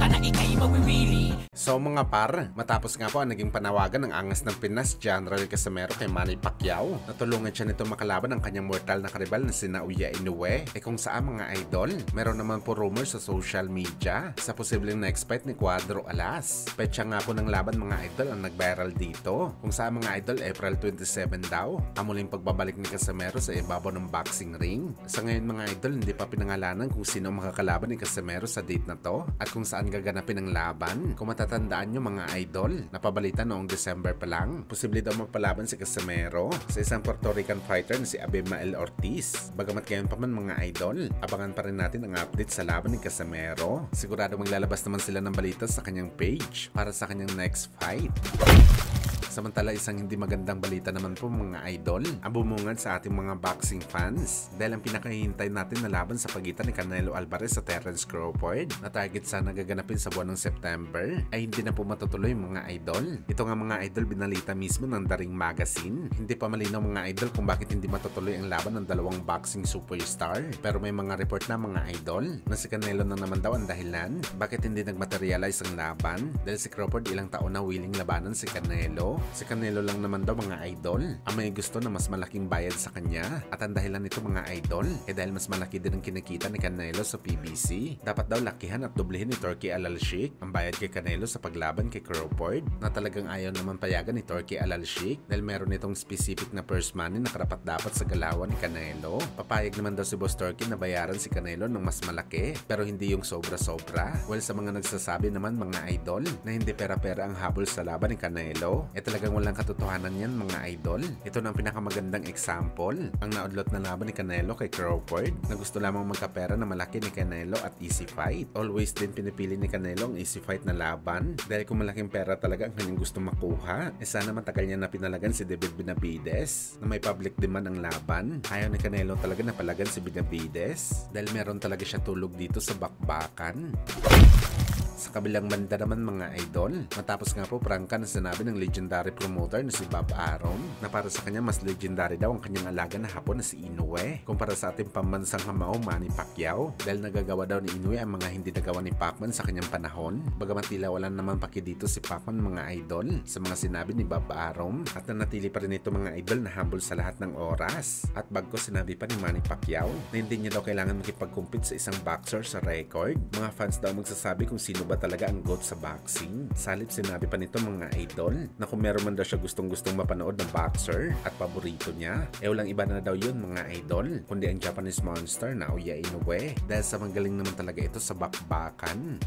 ka na ikay mawiwili. So mga par, matapos nga po ang naging panawagan ng angas ng Pinas General Casimero kay Manny Pacquiao, natulungan siya nito makalaban ang kanyang mortal na karibal na sina Uya Inoue. Kung saan mga idol, meron naman po rumors sa social media sa posibleng next fight ni Cuadro Alas. Petsa nga po ng laban mga idol ang nag-viral dito. Kung saan mga idol, April 27 daw, ang muling pagbabalik ni Casimero sa ibabaw ng boxing ring. Sa ngayon mga idol, hindi pa pinangalanan kung sino makakalaban ni Casimero sa date na to at kung saan gaganapin ang laban. Kung matatandaan nyo mga idol, napabalita noong December pa lang, posible daw magpalaban si Casimero sa isang Puerto Rican fighter na si Abimael Ortiz. Bagamat ngayon pa man mga idol, abangan pa rin natin ang update sa laban ni Casimero. Sigurado maglalabas naman sila ng balita sa kanyang page para sa kanyang next fight. Samantala, isang hindi magandang balita naman po mga idol ang bumungad sa ating mga boxing fans dahil ang pinakahihintay natin na laban sa pagitan ni Canelo Alvarez sa Terence Crawford na target sana gaganapin sa buwan ng September ay hindi na po matutuloy mga idol. Ito nga mga idol, binalita mismo ng The Ring Magazine. Hindi pa malinaw mga idol kung bakit hindi matutuloy ang laban ng dalawang boxing superstar, pero may mga report na mga idol na si Canelo na naman daw ang dahilan bakit hindi nagmaterialize ang laban dahil si Crawford ilang taon na willing labanan si Canelo. Si Canelo lang naman daw mga idol ang may gusto na mas malaking bayad sa kanya at ang dahilan nito mga idol dahil mas malaki din ang kinikita ni Canelo sa PBC. Dapat daw lakihan at doblehin ni Turki Al-Sheikh ang bayad kay Canelo sa paglaban kay Crawford na talagang ayaw naman payagan ni Turki Al-Sheikh dahil meron itong specific na purse money na karapat dapat sa galawan ni Canelo. Papayag naman daw si Boss Turki na bayaran si Canelo ng mas malaki pero hindi yung sobra-sobra. Well, sa mga nagsasabi naman mga idol na hindi pera-pera ang habol sa laban ni Canelo, talagang walang katotohanan yan mga idol. Ito na ang pinakamagandang example. Ang naudlot na laban ni Canelo kay Crawford na gusto lamang magkapera na malaki ni Canelo at easy fight. Always din pinipili ni Canelo ang easy fight na laban dahil kung malaking pera talaga ang kanyang gusto makuha, sana matagal niya na pinalagan si David Benavides na may public demand ang laban. Ayaw ni Canelo talaga na palagan si Benavides dahil meron talaga siya tulog dito sa bakbakan. Sa kabilang banda naman mga idol, matapos nga po prangka na sinabi ng legendary promoter na si Bob Arum na para sa kanya mas legendary daw ang kanyang alaga na hapon na si Inoue kumpara sa ating pambansang kamao Manny Pacquiao dahil nagagawa daw ni Inoue ang mga hindi nagawa ni Pacman sa kanyang panahon. Bagamat tila wala naman paki dito si Pacman mga idol sa mga sinabi ni Bob Arum at nanatili pa rin ito mga idol na humble sa lahat ng oras. At bago sinabi pa ni Manny Pacquiao na hindi niya daw kailangan makipag-compete sa isang boxer sa record, mga fans daw magsasabi kung sino ba talaga ang GOAT sa boxing. Salip sinabi pa nito mga idol na kung meron man daw siya gustong mapanood ng boxer at paborito niya, walang iba na daw yun mga idol kundi ang Japanese monster na Uya Inoue dahil sa magaling naman talaga ito sa bakbakan.